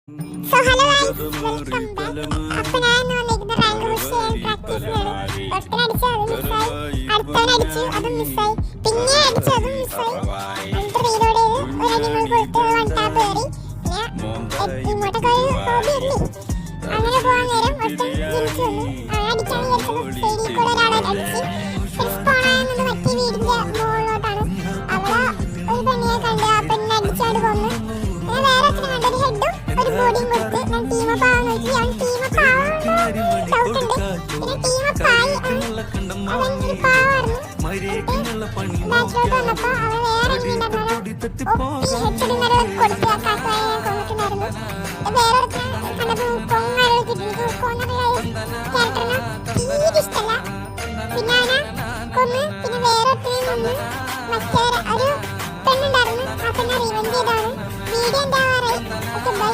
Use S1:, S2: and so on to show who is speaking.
S1: So hello guys, welcome back. അപ്പോൾ ഞാൻ വന്നിരിക്കുന്ന റാങ്ക് പുഷ് ചെയ്യാൻ പ്രാക്ടീസിനാണ്. ഒട്ടന അടിച്ചു അതും മിസ്സായി, അടുത്തവനടിച്ചു അതും മിസ്സായി, പിന്നെ അടിച്ചു അതും മിസ്സായി. എന്നിട്ട് റീലോഡ് ചെയ്ത് ഒരു അനിമൽ കൊടുത്ത് വൺ ടാപ്പ് കയറി. പിന്നെ ഇങ്ങോട്ടൊക്കെ ഒരു ഹോബി ഇല്ലേ, അങ്ങനെ പോകാൻ നേരം ഒട്ടും ജനിച്ചു വന്നു. അടിക്കാൻ വിചാരിച്ചത് സൈഡിൽ കൂടെ ഒരാളെ അടിച്ച് സ്പോണായെന്നത് മറ്റേ വീടിൻ്റെ മുകളിലോട്ടാണ്. അവിടെ ഒരു പെണ്ണിനെ കണ്ട് ആ പെണ്ണിനെ അടിച്ചാട് കൊന്ന്. പിന്നെ വേറെ അച്ഛനെ കണ്ടൊരു ഹെഡും ഒരു ബോഡിയും കൊടുത്ത് ഞാൻ ടീമപ്പ് ആവാന്ന് വെച്ചു. അവൻ ടീമപ്പ് ആവാൻ ഡൗട്ട് ഉണ്ട്. പിന്നെ ടീമപ്പ് ആയി. അവൻ ഒരു പാവായിരുന്നു. ബാക്കിലോട്ട് വന്നപ്പോൾ അവൻ വേറെ എങ്ങനെയുണ്ടായിരുന്നോ ഹെഡ്ഷെഡിന്നൊരു കൊടുത്ത് ആ കാക്കുവായി ഞാൻ കൊന്നിട്ടുണ്ടായിരുന്നു. വേറെ കണ്ടപ്പോൾ കൊങ്ങാരോ കിട്ടുന്നു. കൊന്നൊരു ക്യാരക്ടറിന് തീരെ ഇഷ്ടമല്ല. പിന്നെ അവനെ കൊന്ന്. പിന്നെ വേറെ നിന്ന് മറ്റേ ഒരു പെണ്ണുണ്ടായിരുന്നു. ആ പെണ്ണെ റിവെഞ്ച് ചെയ്താണ്. വീഡിയോ എന്താ പറയുക. Okay bye.